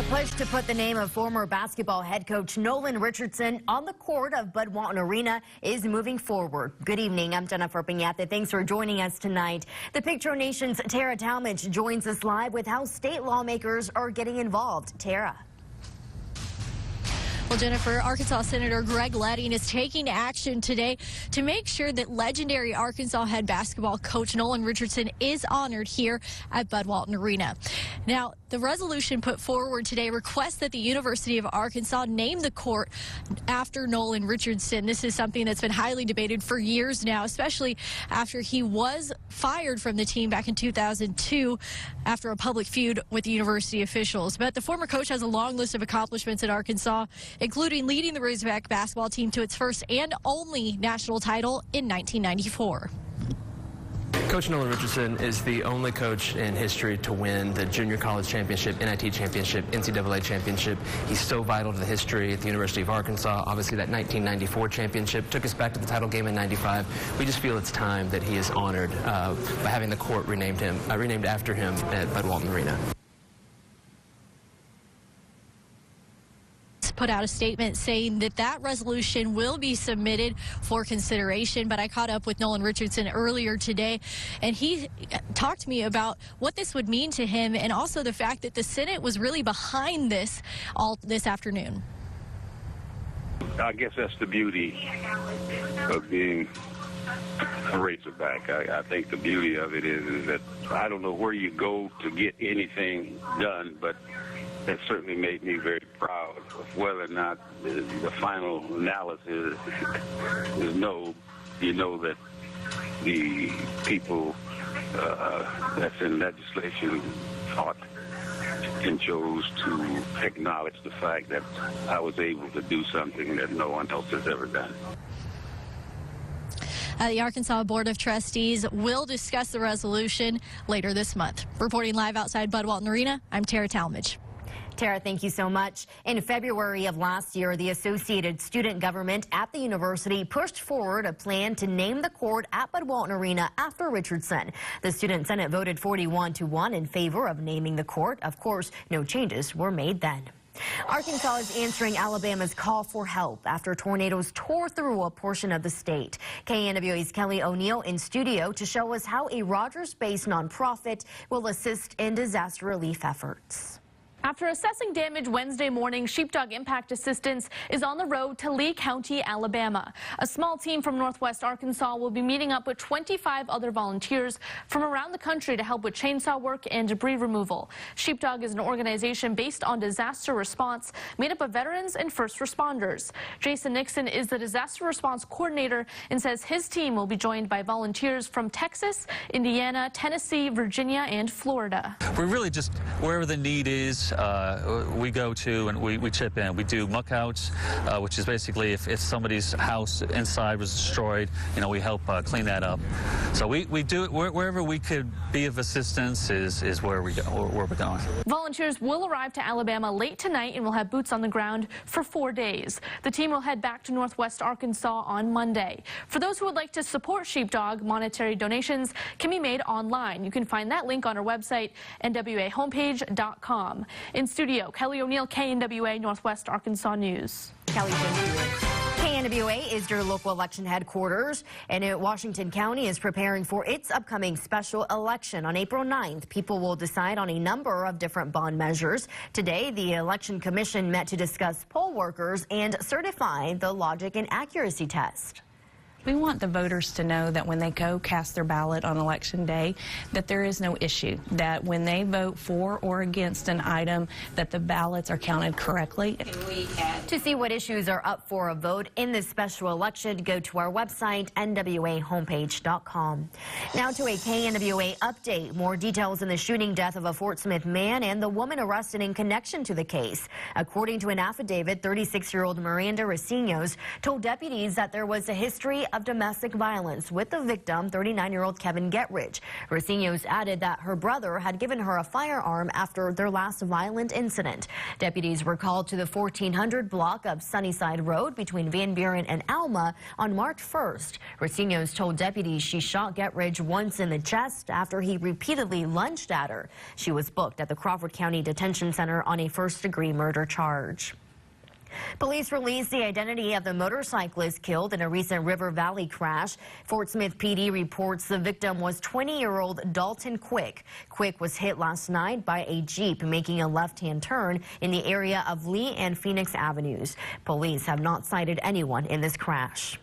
push to put the name of former basketball head coach Nolan Richardson on the court of Bud Walton Arena is moving forward. Good evening. I'm Jennifer Piñate. Thanks for joining us tonight. The Picture Nation's Tara Talmadge joins us live with how state lawmakers are getting involved. Tara. Well, Jennifer, Arkansas Senator Greg Leding is taking action today to make sure that legendary Arkansas head basketball coach Nolan Richardson is honored here at Bud Walton Arena. Now, the resolution put forward today requests that the University of Arkansas name the court after Nolan Richardson. This is something that's been highly debated for years now, especially after he was fired from the team back in 2002 after a public feud with the university officials. But the former coach has a long list of accomplishments at Arkansas, including leading the Razorback basketball team to its first and only national title in 1994. Coach Nolan Richardson is the only coach in history to win the junior college championship, NIT championship, NCAA championship. He's so vital to the history at the University of Arkansas. Obviously, that 1994 championship took us back to the title game in '95. We just feel it's time that he is honored by having the court renamed after him at Bud Walton Arena. Put out a statement saying that resolution will be submitted for consideration. But I caught up with Nolan Richardson earlier today, and he talked to me about what this would mean to him and also the fact that the Senate was really behind this all this afternoon. I guess that's the beauty of being a Razorback. I think the beauty of it is that I don't know where you go to get anything done, but that certainly made me very proud of whether or not the final analysis is no. You know that the people that's in legislation thought and chose to acknowledge the fact that I was able to do something that no one else has ever done. The Arkansas Board of Trustees will discuss the resolution later this month. Reporting live outside Bud Walton Arena, I'm Tara Talmadge. Tara, thank you so much. In February of last year, the Associated Student Government at the university pushed forward a plan to name the court at Bud Walton Arena after Richardson. The Student Senate voted 41-1 in favor of naming the court. Of course, no changes were made then. Arkansas is answering Alabama's call for help after tornadoes tore through a portion of the state. KNWA's Kelly O'Neill in studio to show us how a Rogers-based nonprofit will assist in disaster relief efforts. After assessing damage Wednesday morning, Sheepdog Impact Assistance is on the road to Lee County, Alabama. A small team from Northwest Arkansas will be meeting up with 25 other volunteers from around the country to help with chainsaw work and debris removal. Sheepdog is an organization based on disaster response made up of veterans and first responders. Jason Nixon is the disaster response coordinator and says his team will be joined by volunteers from Texas, Indiana, Tennessee, Virginia, and Florida. We really just, wherever the need is, we go to and we chip in. We do muck outs, which is basically if somebody's house inside was destroyed, you know, we help clean that up. So we do it wherever we could be of assistance is where we're going. Volunteers will arrive to Alabama late tonight and will have boots on the ground for 4 days. The team will head back to Northwest Arkansas on Monday. For those who would like to support Sheepdog, monetary donations can be made online. You can find that link on our website, nwahomepage.com. In studio, Kelly O'Neill, KNWA Northwest Arkansas News. Kelly, thank you. KNWA is your local election headquarters, and Washington County is preparing for its upcoming special election. On April 9th, people will decide on a number of different bond measures. Today, the Election Commission met to discuss poll workers and certify the logic and accuracy test. We want the voters to know that when they go cast their ballot on Election Day, that there is no issue, that when they vote for or against an item, that the ballots are counted correctly. To see what issues are up for a vote in this special election, go to our website, nwahomepage.com. Now to a KNWA update. More details in the shooting death of a Fort Smith man and the woman arrested in connection to the case. According to an affidavit, 36-year-old Miranda Racinos told deputies that there was a history of domestic violence with the victim, 39-year-old Kevin Getrich. Racino's added that her brother had given her a firearm after their last violent incident. Deputies were called to the 1400 block of Sunnyside Road between Van Buren and Alma on March 1st. Racino's told deputies she shot Getrich once in the chest after he repeatedly lunged at her. She was booked at the Crawford County Detention Center on a first-degree murder charge. Police released the identity of the motorcyclist killed in a recent River Valley crash. Fort Smith PD reports the victim was 20-year-old Dalton Quick. Quick was hit last night by a Jeep making a left-hand turn in the area of Lee and Phoenix Avenues. Police have not cited anyone in this crash.